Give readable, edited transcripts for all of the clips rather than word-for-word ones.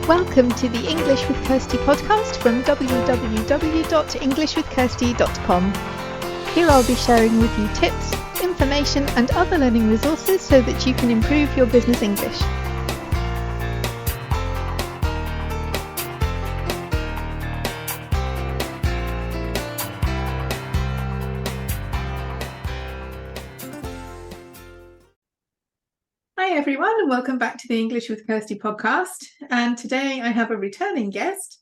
Welcome to the English with Kirsty podcast from www.englishwithkirsty.com. Here I'll be sharing with you tips, information and other learning resources so that you can improve your business English. Hi everyone, and welcome back to the English with Kirsty podcast. And today I have a returning guest.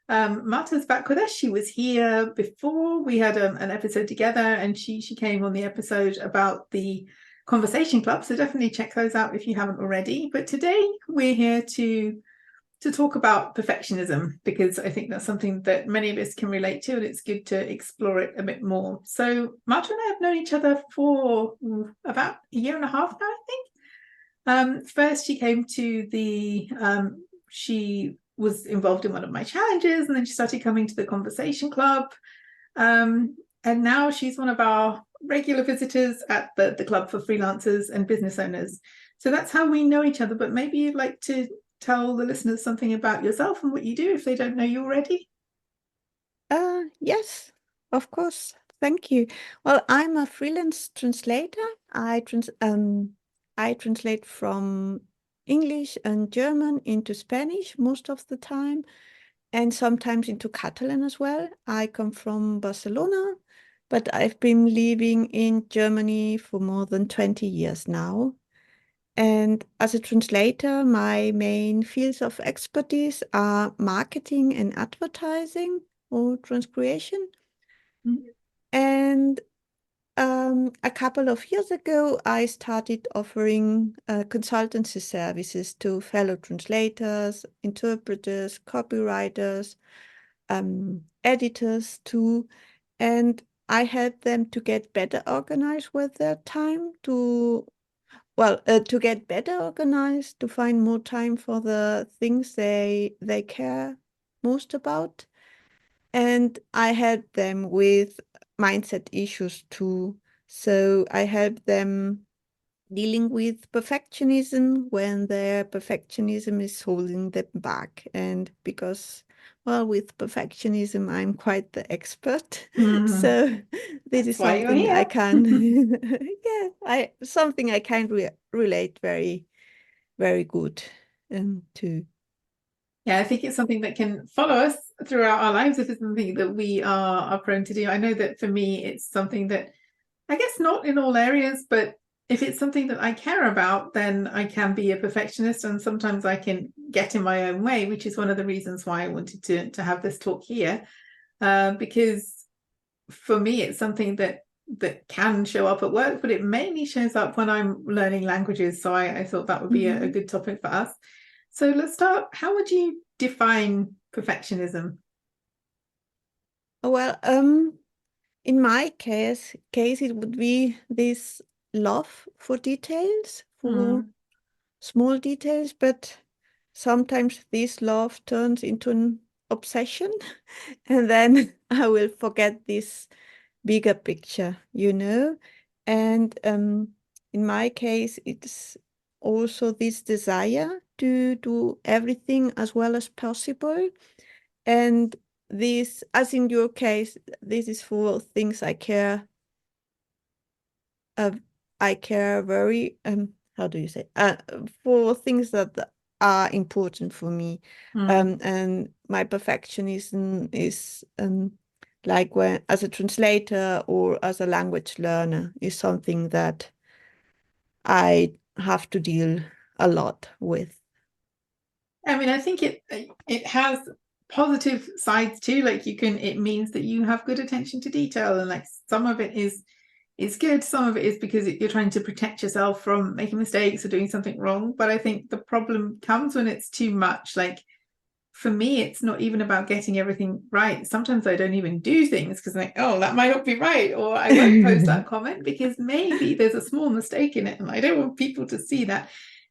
Marta's back with us. She was here before. We had an episode together, and she came on the episode about the conversation club. So definitely check those out if you haven't already. But today we're here to talk about perfectionism, because I think that's something that many of us can relate to, and it's good to explore it a bit more. So Marta and I have known each other for about a year and a half now, I think. First she came to the, she was involved in one of my challenges, and then she started coming to the conversation club. And now she's one of our regular visitors at the club for freelancers and business owners. So that's how we know each other. But maybe you'd like to tell the listeners something about yourself and what you do if they don't know you already. Yes, of course. Thank you. Well, I'm a freelance translator. I translate from English and German into Spanish most of the time, and sometimes into Catalan as well. I come from Barcelona, but I've been living in Germany for more than 20 years now. And as a translator, my main fields of expertise are marketing and advertising or transcreation. Mm-hmm. And a couple of years ago, I started offering consultancy services to fellow translators, interpreters, copywriters, editors too. And I help them to get better organized with their time, to get better organized, to find more time for the things they care most about. And I help them with mindset issues too. So I help them dealing with perfectionism when their perfectionism is holding them back. And because, well, with perfectionism, I'm quite the expert. So this is something I can, something I can relate very, very good to. Yeah, I think it's something that can follow us throughout our lives if it's something that we are prone to do. I know that for me, it's something that, I guess not in all areas, but if it's something that I care about, then I can be a perfectionist, and sometimes I can get in my own way, which is one of the reasons why I wanted to have this talk here, because for me, it's something that can show up at work, but it mainly shows up when I'm learning languages. So I thought that would be a good topic for us. So let's start. How would you define perfectionism? Well, in my case, it would be this love for details, for small details, but sometimes this love turns into an obsession, and then I will forget this bigger picture, And in my case, it's also this desire to do everything as well as possible. And this, as in your case, this is for things I care. I care very, how do you say? For things that are important for me. And my perfectionism is like when, as a translator or as a language learner, is something that I have to deal a lot with. I mean, I think it has positive sides too. Like it means that you have good attention to detail, and like some of it is good, some of it is because you're trying to protect yourself from making mistakes or doing something wrong. But I think the problem comes when it's too much. Like for me, it's not even about getting everything right. Sometimes I don't even do things because I'm like, oh, that might not be right, or I won't post that comment because maybe there's a small mistake in it and I don't want people to see that.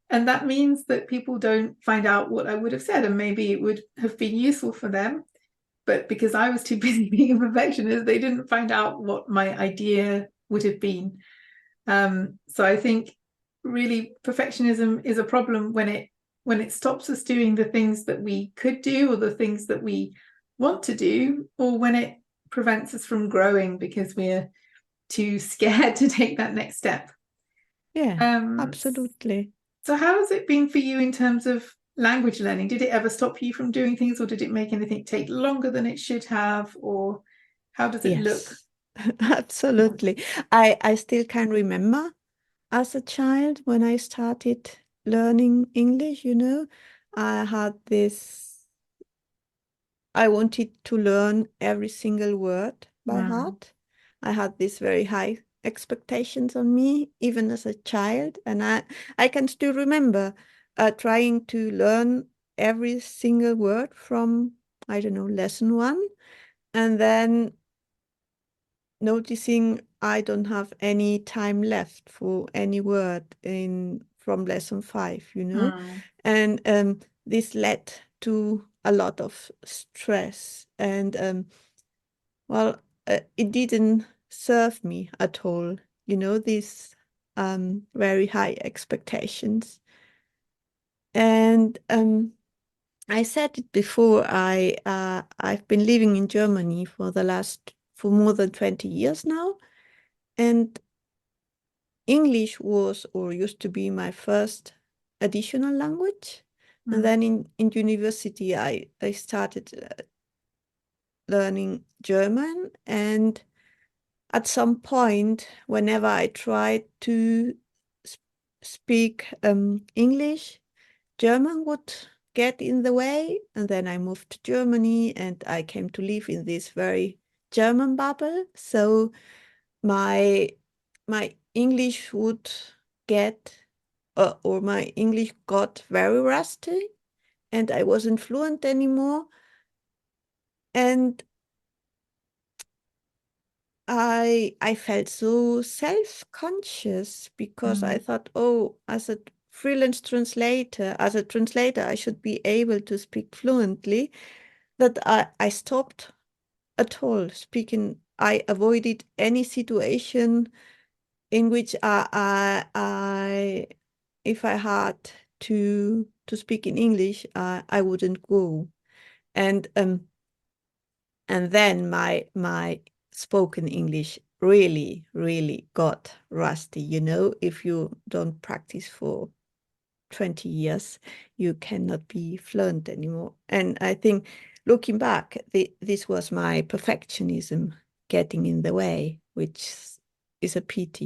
And that means that people don't find out what I would have said, and maybe it would have been useful for them. But because I was too busy being a perfectionist, they didn't find out what my idea would have been. So I think really perfectionism is a problem when it when it stops us doing the things that we could do or the things that we want to do, or when it prevents us from growing because we're too scared to take that next step. Yeah, absolutely. So how has it been for you in terms of language learning? Did it ever stop you from doing things, or did it make anything take longer than it should have, or how does it look? Yes, absolutely. I still can remember as a child when I started learning English, I had this, I wanted to learn every single word by heart. I had these very high expectations on me, even as a child. And I can still remember trying to learn every single word from, I don't know, lesson one. And then noticing I don't have any time left for any word from lesson 5, and this led to a lot of stress, and well, it didn't serve me at all, these very high expectations. And I said it before, I've been living in Germany for more than 20 years now. And English was or used to be my first additional language. And then in university, I started learning German. And at some point, whenever I tried to speak English, German would get in the way. And then I moved to Germany and I came to live in this very German bubble. So my English would get, or my English got very rusty, and I wasn't fluent anymore. And I felt so self-conscious because I thought, oh, as a freelance translator, I should be able to speak fluently, that I stopped at all speaking. I avoided any situation in which if I had to speak in English, I wouldn't go. And then my spoken English really, really got rusty. If you don't practice for 20 years, you cannot be fluent anymore. And I think looking back, this was my perfectionism getting in the way, which is a pity.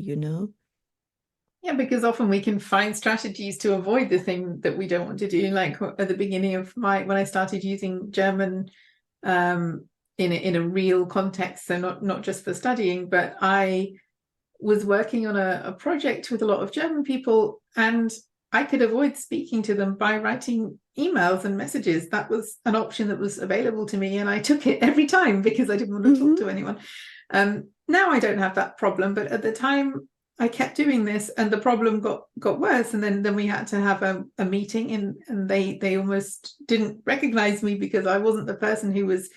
Yeah, because often we can find strategies to avoid the thing that we don't want to do. Like at the beginning of when I started using German in a real context, so not just for studying, but I was working on a project with a lot of German people, and I could avoid speaking to them by writing emails and messages. That was an option that was available to me, and I took it every time because I didn't want to talk to anyone. Now I don't have that problem, but at the time I kept doing this, and the problem got worse. And then we had to have a meeting, and they almost didn't recognize me because I wasn't the person who was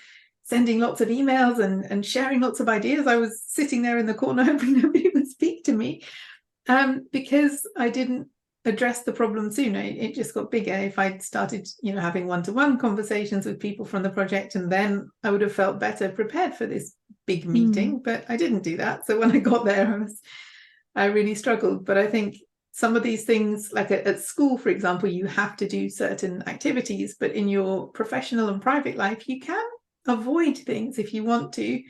sending lots of emails and sharing lots of ideas. I was sitting there in the corner hoping nobody would speak to me because I didn't address the problem sooner. It just got bigger. If I'd started, having one-to-one conversations with people from the project, and then I would have felt better prepared for this big meeting, but I didn't do that. So when I got there, I really struggled. But I think some of these things, like at school, for example, you have to do certain activities, but in your professional and private life, you can avoid things if you want to.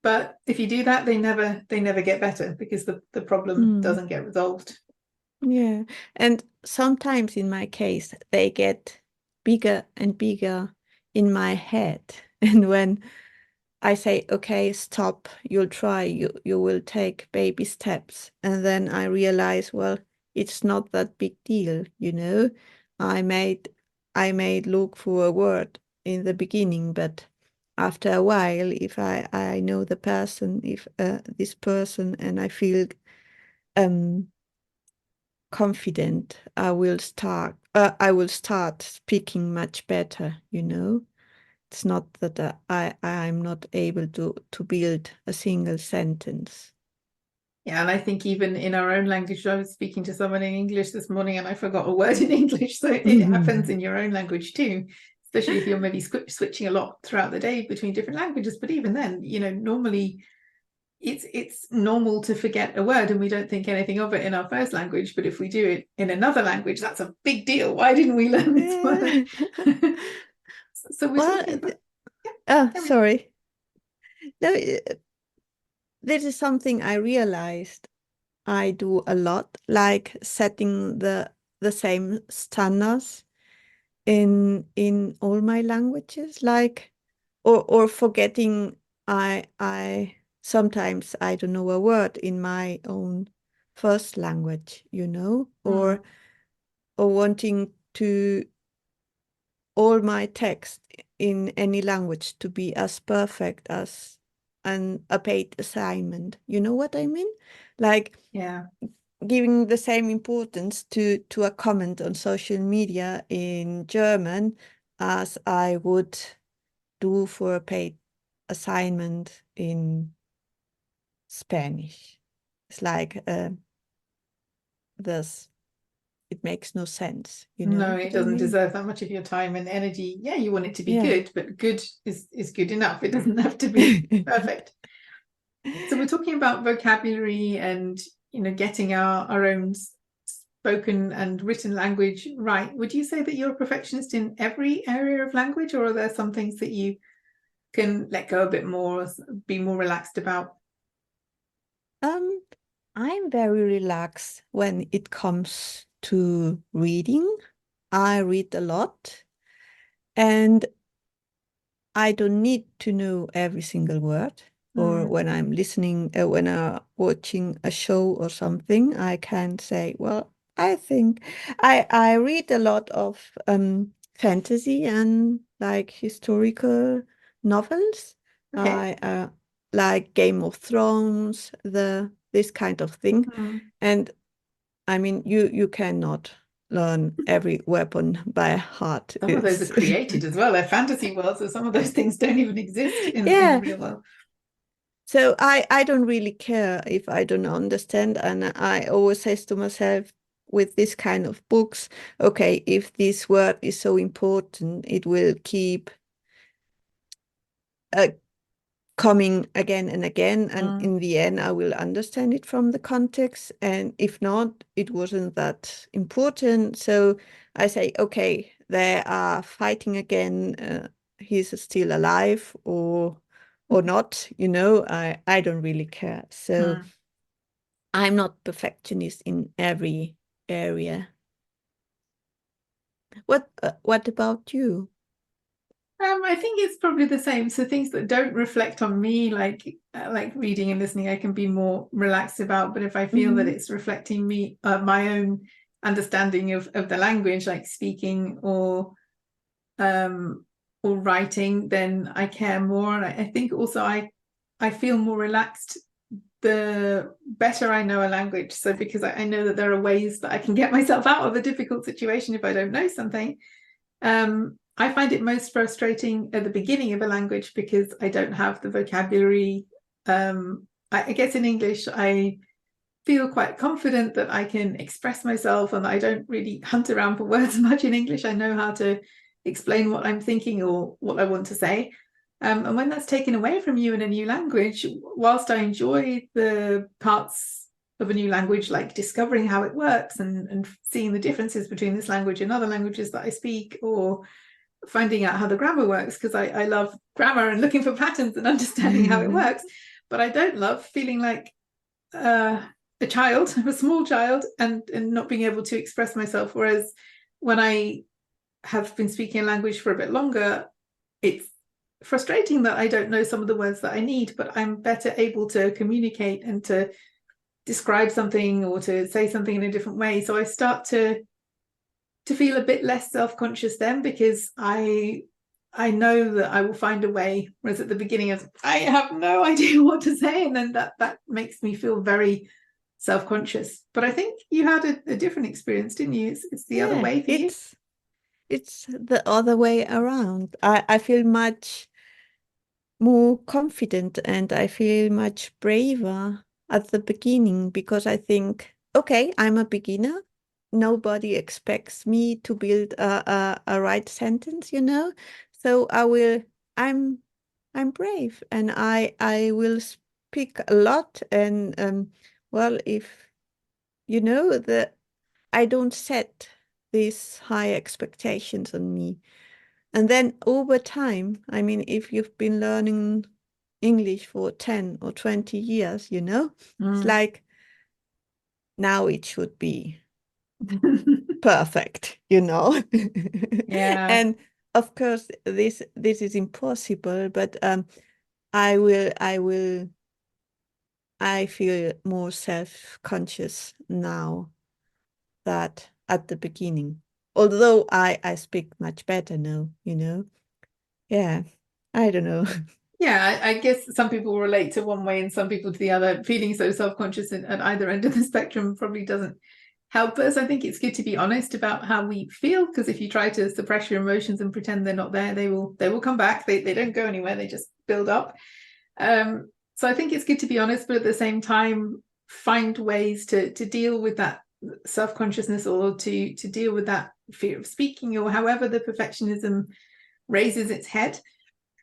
But if you do that, they never get better because the problem doesn't get resolved. Yeah. And sometimes in my case, they get bigger and bigger in my head. And when I say, okay, stop, you'll try, you will take baby steps. And then I realize, well, it's not that big deal, I made look for a word in the beginning, but after a while, if I know the person, if this person, and I feel confident, I will start speaking much better, It's not that I'm not able to build a single sentence. Yeah, and I think even in our own language, I was speaking to someone in English this morning and I forgot a word in English. So it happens in your own language too, especially if you're maybe switching a lot throughout the day between different languages. But even then, normally it's normal to forget a word and we don't think anything of it in our first language. But if we do it in another language, that's a big deal. Why didn't we learn this word? So we're Well, talking about, sorry. No, this is something I realized I do a lot, like setting the same standards in all my languages, like or forgetting I sometimes I don't know a word in my own first language, or wanting to all my text in any language to be as perfect as a paid assignment. You know what I mean? Like yeah. giving the same importance to a comment on social media in German as I would do for a paid assignment in Spanish. It's like this. It makes no sense. You know No, it what I doesn't mean? deserve that much of your time and energy. Yeah, you want it to be Yeah. good, but good is good enough. It doesn't have to be perfect. So we're talking about vocabulary and getting our own spoken and written language right. Would you say that you're a perfectionist in every area of language, or are there some things that you can let go a bit more, be more relaxed about? Um, I'm very relaxed when it comes to reading. I read a lot and I don't need to know every single word. Or Mm, when I'm listening, when I'm watching a show or something, I can say, well, I think I read a lot of fantasy and like historical novels. okay. I like Game of Thrones, this kind of thing. Mm. And I mean, you cannot learn every weapon by heart. Some of those are It's created as well. They're fantasy worlds, so some of those things don't even exist in the yeah. real world. So I don't really care if I don't understand. And I always say to myself with this kind of books, okay, if this word is so important, it will keep uh, coming again and again. And Mm. in the end, I will understand it from the context. And if not, it wasn't that important. So I say, okay, they are fighting again. He's still alive or not, I don't really care. So Mm. I'm not perfectionist in every area. What about you? I think it's probably the same. So things that don't reflect on me, like reading and listening, I can be more relaxed about. But if I feel that Hmm. it's reflecting me, my own understanding of the language, like speaking um, or writing, then I care more. And I think also I feel more relaxed the better I know a language. So because I know that there are ways that I can get myself out of a difficult situation if I don't know something. I find it most frustrating at the beginning of a language because I don't have the vocabulary. I guess in English, I feel quite confident that I can express myself and I don't really hunt around for words much in English. I know how to explain what I'm thinking or what I want to say. And when that's taken away from you in a new language, whilst I enjoy the parts of a new language, like discovering how it works and seeing the differences between this language and other languages that I speak, or finding out how the grammar works, because I love grammar and looking for patterns and understanding how it works. But I don't love feeling like a child, a small child, and not being able to express myself. Whereas when I have been speaking a language for a bit longer, it's frustrating that I don't know some of the words that I need, but I'm better able to communicate and to describe something or to say something in a different way. So I start to feel a bit less self-conscious then, because I know that I will find a way. Whereas at the beginning I have no idea what to say, and then that makes me feel very self-conscious. But I think you had a different experience, didn't you? It's the other Yeah, way for you. it's the other way around. I feel much more confident and I feel much braver. at the beginning, because I think, okay, I'm a beginner. Nobody expects me to build a right sentence, So I'm brave, and I will speak a lot. And well, if that I don't set these high expectations on me. And then over time, I mean, if you've been learning English for 10 or 20 years, it's like now it should be perfect, Yeah. And of course, this is impossible, but I feel more self-conscious now that at the beginning. Although I speak much better now, Yeah, I don't know. Yeah, I guess some people relate to one way and some people to the other. Feeling so self-conscious at either end of the spectrum probably doesn't help us. I think it's good to be honest about how we feel, because if you try to suppress your emotions and pretend they're not there, they will come back. They don't go anywhere, they just build up. So I think it's good to be honest, but at the same time, find ways to deal with that self-consciousness, or to deal with that fear of speaking, or however the perfectionism raises its head.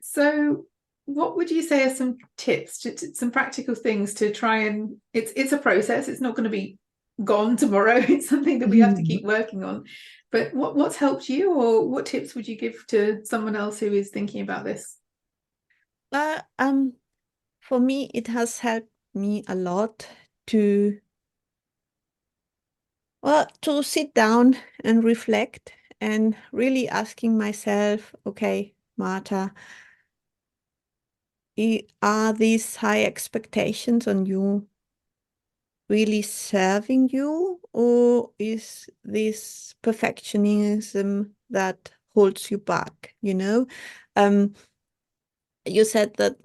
So what would you say are some tips, some practical things to try and, it's a process, it's not going to be gone tomorrow, it's something that we have to keep working on, but what's helped you, or what tips would you give to someone else who is thinking about this? For me, it has helped me a lot to sit down and reflect, and really asking myself, okay, Marta, are these high expectations on you really serving you, or is this perfectionism that holds you back? You said that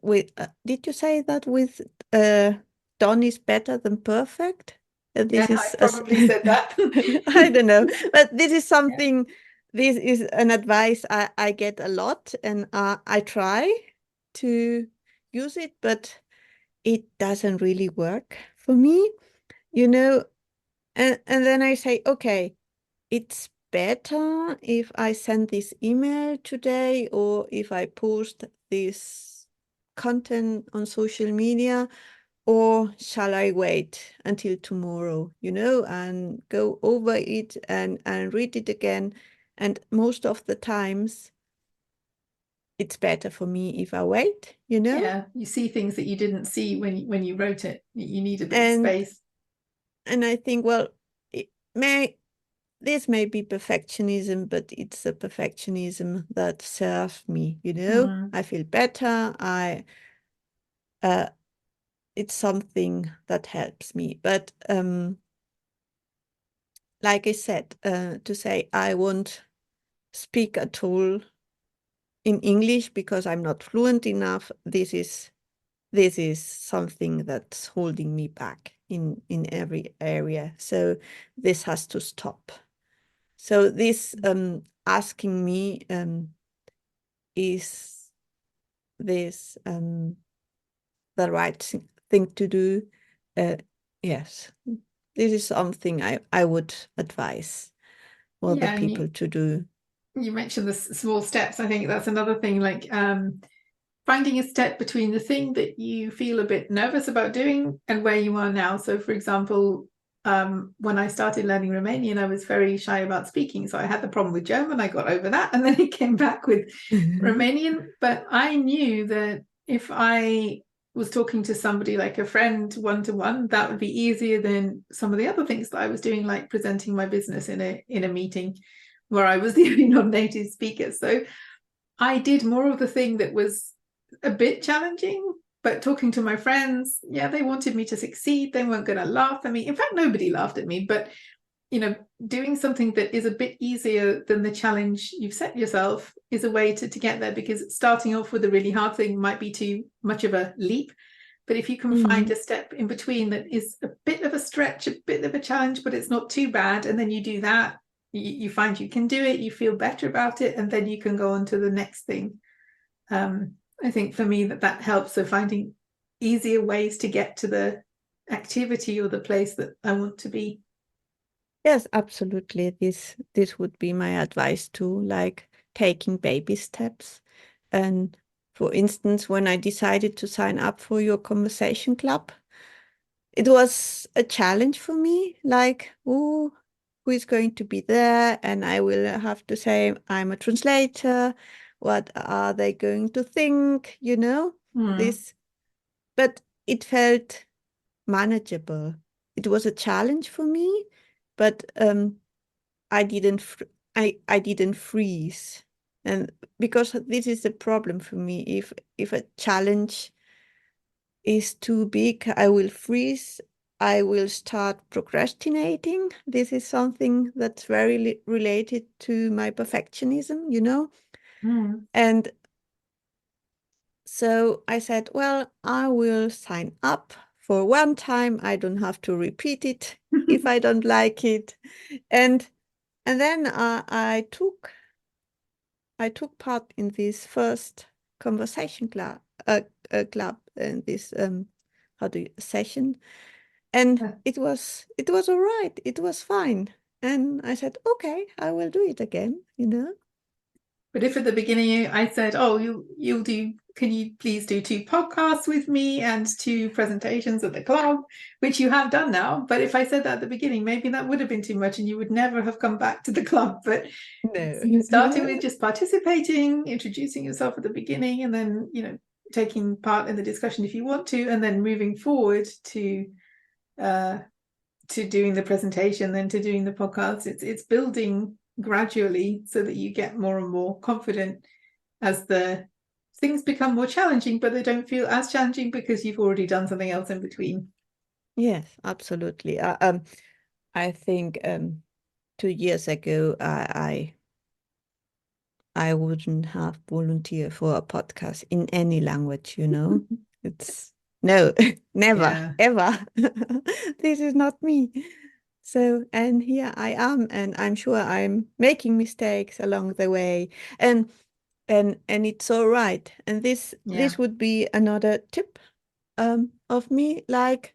did you say that with done is better than perfect? Yeah, This I is probably said that. I don't know, but this is Yeah. something. This is an advice I get a lot, and I try to use it, but it doesn't really work for me, you know. And then I say, okay, it's better if I send this email today, or if I post this content on social media, or shall I wait until tomorrow, and go over it and read it again. And most of the times it's better for me if I wait. Yeah, you see things that you didn't see when you wrote it, you need a bit of And space. I think, well, this may be perfectionism, but it's a perfectionism that serves me, I feel better. Uh, it's something that helps me. But like I said, to say I won't speak at all in English because I'm not fluent enough, this is something that's holding me back in every area. So this has to stop. So this asking me is this the right thing to do? Yes, this is something I would advise other Yeah, and people to do. you mentioned the small steps. I think that's another thing, like finding a step between the thing that you feel a bit nervous about doing and where you are now. So for example, when I started learning Romanian, I was very shy about speaking. So I had the problem with German, I got over that, and then it came back with Romanian. But I knew that if I was talking to somebody like a friend one-to-one, that would be easier than some of the other things that I was doing, like presenting my business in a meeting where I was the only non-native speaker. So I did more of the thing that was a bit challenging, but talking to my friends, yeah, they wanted me to succeed. They weren't going to laugh at me. In fact, nobody laughed at me, but doing something that is a bit easier than the challenge you've set yourself is a way to get there, because starting off with a really hard thing might be too much of a leap. But if you can find a step in between that is a bit of a stretch, a bit of a challenge, but it's not too bad, and then you do that, you find you can do it, you feel better about it, and then you can go on to the next thing. I think for me that helps. So finding easier ways to get to activity or the place that I want to be. Yes, absolutely. This would be my advice too, like taking baby steps. And for instance, when I decided to sign up for your conversation club, it was a challenge for me, like, oh, who is going to be there? And I will have to say, I'm a translator. What are they going to think? This, but it felt manageable. It was a challenge for me, but I didn't I didn't freeze. And because this is the problem for me, if a challenge is too big, I will freeze. I will start procrastinating. This is something that's very related to my perfectionism. And so I said, well, I will sign up for one time. I don't have to repeat it if I don't like it. And then I took part in this first conversation club and this how do you session, and it was all right. It was fine, and I said, okay, I will do it again. But if at the beginning I said, "Oh, you'll do, can you please do 2 podcasts with me and 2 presentations at the club," which you have done now. But if I said that at the beginning, maybe that would have been too much, and you would never have come back to the club. But starting with No. just participating, introducing yourself at the beginning, and then taking part in the discussion if you want to, and then moving forward uh, to doing the presentation, then to doing the podcast. It's building gradually so that you get more and more confident as the things become more challenging, but they don't feel as challenging because you've already done something else in between. Yes, absolutely. I think 2 years ago, I wouldn't have volunteered for a podcast in any language. It's no, never, Yeah. ever. This is not me. So, and here I am, and I'm sure I'm making mistakes along the way, and it's all right. And this would be another tip of me, like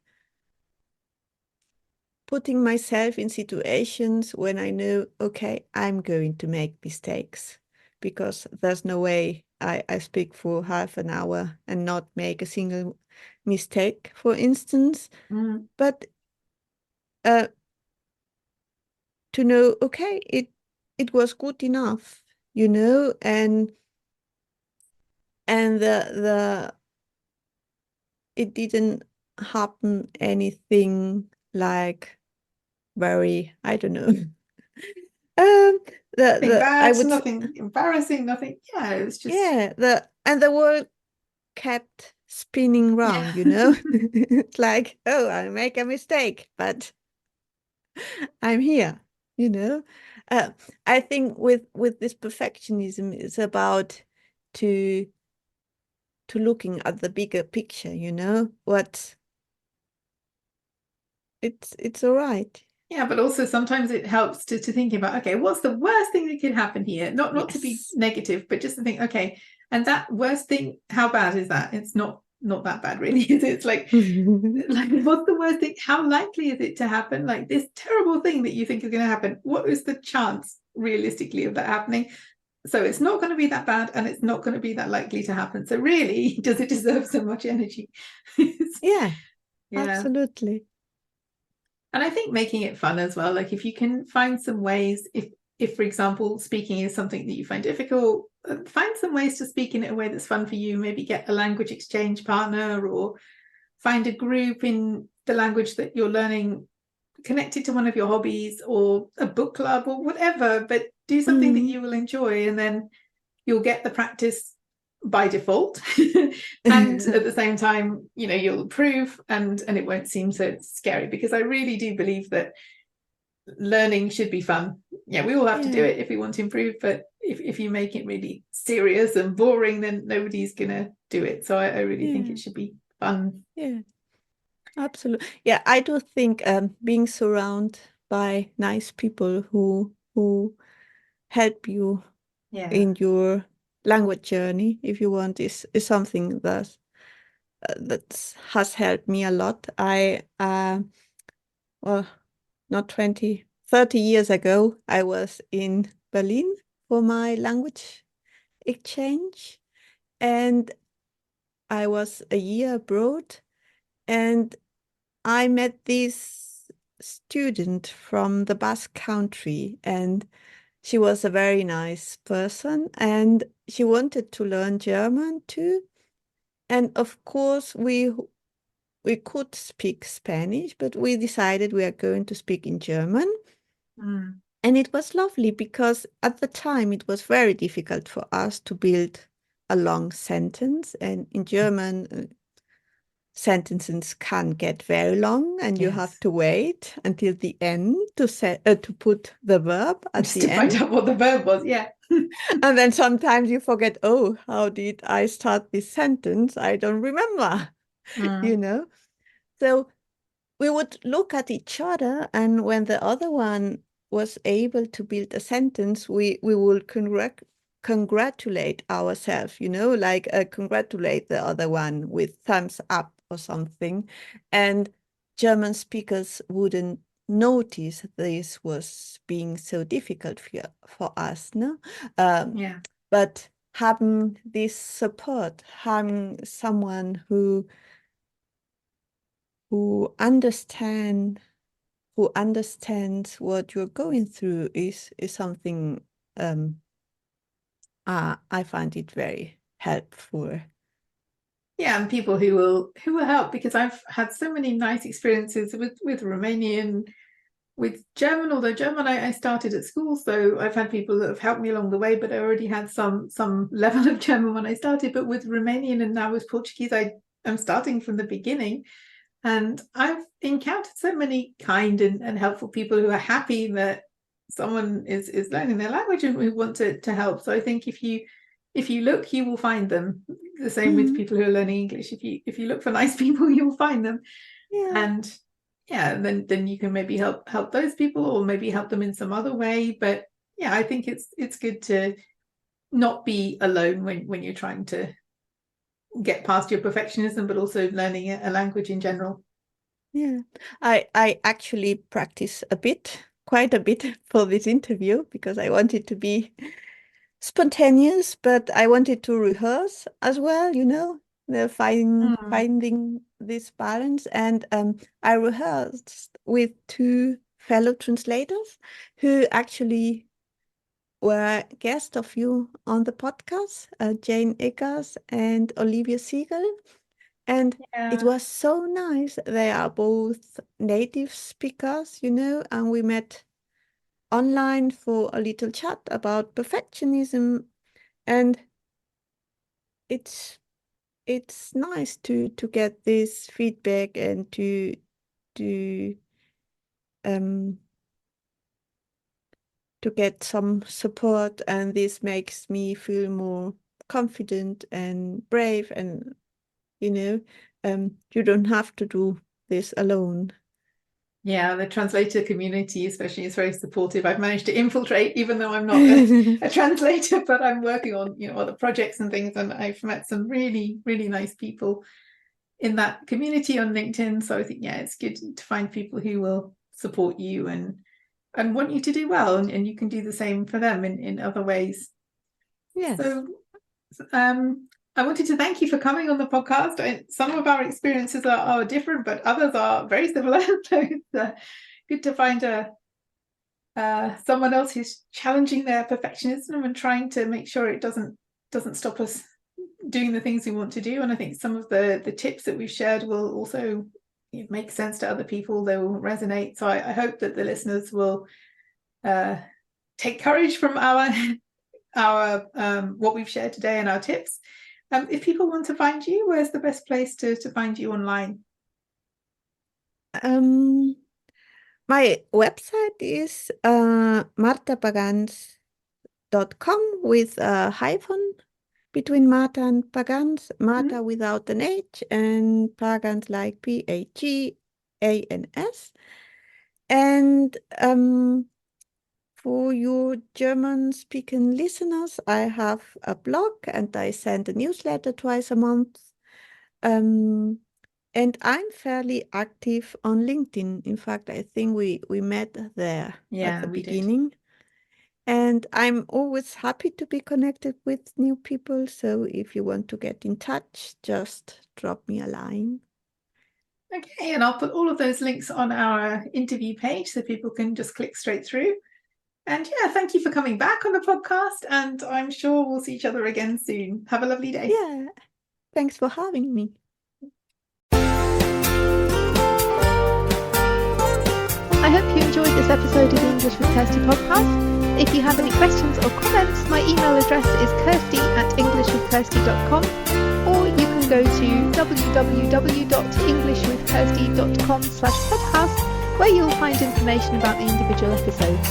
putting myself in situations when I know, okay, I'm going to make mistakes, because there's no way I speak for half an hour and not make a single mistake, for instance. But to know, okay, it was good enough, and the it didn't happen anything like very, I don't know. Um, Nothing I bad, would nothing embarrassing, nothing. Yeah, it was just. yeah, the world kept spinning round, It's like, oh, I make a mistake, but I'm here, you know. Uh, I think with this perfectionism, it's about to looking at the bigger picture. What it's all right. Yeah, but also sometimes it helps to think about, okay, what's the worst thing that could happen here? Not to be Yes. negative, but just to think, okay, and that worst thing, how bad is that? It's not that bad, really. It's like what's the worst thing? How likely is it to happen? Like this terrible thing that you think is going to happen. What is the chance realistically of that happening? So it's not going to be that bad, and it's not going to be that likely to happen. So really, does it deserve so much energy? Yeah, Yeah. absolutely. And I think making it fun as well, like if you can find some ways, if for example speaking is something that you find difficult, find some ways to speak in a way that's fun for you. Maybe get a language exchange partner, or find a group in the language that you're learning connected to one of your hobbies, or a book club, or whatever. But do something that you will enjoy, and then you'll get the practice by default. And at the same time, you'll improve, and it won't seem so scary, because I really do believe that learning should be fun. Yeah, we all have to do it if we want to improve, but if you make it really serious and boring, then nobody's gonna do it. So I really think it should be fun. Yeah, absolutely. Yeah, I do think being surrounded by nice people who help you Yeah. in your language journey, if you want, is something that that has helped me a lot. Well, not 20, 30 years ago, I was in Berlin for my language exchange, and I was a year abroad, and I met this student from the Basque Country, and she was a very nice person, and she wanted to learn German too. And of course, we could speak Spanish, but we decided we are going to speak in German. Mm. And it was lovely because at the time it was very difficult for us to build a long sentence. And in German, sentences can get very long, and you have Yes. to wait until the end to to put the verb at Just the to end. find out what the verb was, yeah. And then sometimes you forget, oh, how did I start this sentence? I don't remember, you Mm. know? So we would look at each other, and when the other one was able to build a sentence, we would congratulate ourselves, like congratulate the other one with thumbs up or something. And German speakers wouldn't notice this was being so difficult for us, no? Yeah. But having this support, having someone who understand who understands what you're going through is something I find it very helpful. Yeah, and people who will help, because I've had so many nice experiences with Romanian, with German, although German I started at school, so I've had people that have helped me along the way, but I already had some level of German when I started. But with Romanian and now with Portuguese, I'm starting from the beginning. And I've encountered so many kind and helpful people who are happy that someone is learning their language and who want to help. So I think if you look, you will find them. The same with Mhm. people who are learning English. If you look for nice people, you will find them. Yeah, And yeah, then you can maybe help those people, or maybe help them in some other way. But yeah, I think it's good to not be alone when you're trying to get past your perfectionism, but also learning a language in general. yeah. I actually practice quite a bit for this interview because I wanted to be spontaneous, but I wanted to rehearse as well, Mm. finding this balance. And I rehearsed with two fellow translators who actually were guests of you on the podcast, Jane Eggers and Olivia Siegel. And it Yeah. was so nice. They are both native speakers, and we met online for a little chat about perfectionism. And it's it's nice to get this feedback and to um to get some support, and this makes me feel more confident and brave, and you don't have to do this alone. Yeah, the translator community especially is very supportive. I've managed to infiltrate, even though I'm not a translator, but I'm working on, other projects and things, and I've met some really, really nice people in that community on LinkedIn. So I think, yeah, it's good to find people who will support you and want you to do well, and you can do the same for them in other ways. Yes. So I wanted to thank you for coming on the podcast. Some of our experiences are different, but others are very similar. So it's good to find someone else who's challenging their perfectionism and trying to make sure it doesn't stop us doing the things we want to do. And I think some of the tips that we've shared will also make sense to other people. They will resonate. So I hope that the listeners will take courage from our what we've shared today and our tips. If people want to find you, where's the best place to find you online? Um, my website is martapagans.com with a hyphen between Marta and Pagans, Mhm. Marta without an H, and Pagans like Pagans. And for your German-speaking listeners, I have a blog and I send a newsletter twice a month. And I'm fairly active on LinkedIn. In fact, I think we met there at the we did. beginning. And I'm always happy to be connected with new people. So if you want to get in touch, just drop me a line. Okay, and I'll put all of those links on our interview page so people can just click straight through. And yeah, thank you for coming back on the podcast, and I'm sure we'll see each other again soon. Have a lovely day. Yeah, thanks for having me. I hope you enjoyed this episode of the English with Kirsty podcast. If you have any questions or comments, my email address is kirsty@englishwithkirsty.com, or you can go to www.englishwithkirsty.com/podcast, where you'll find information about the individual episodes.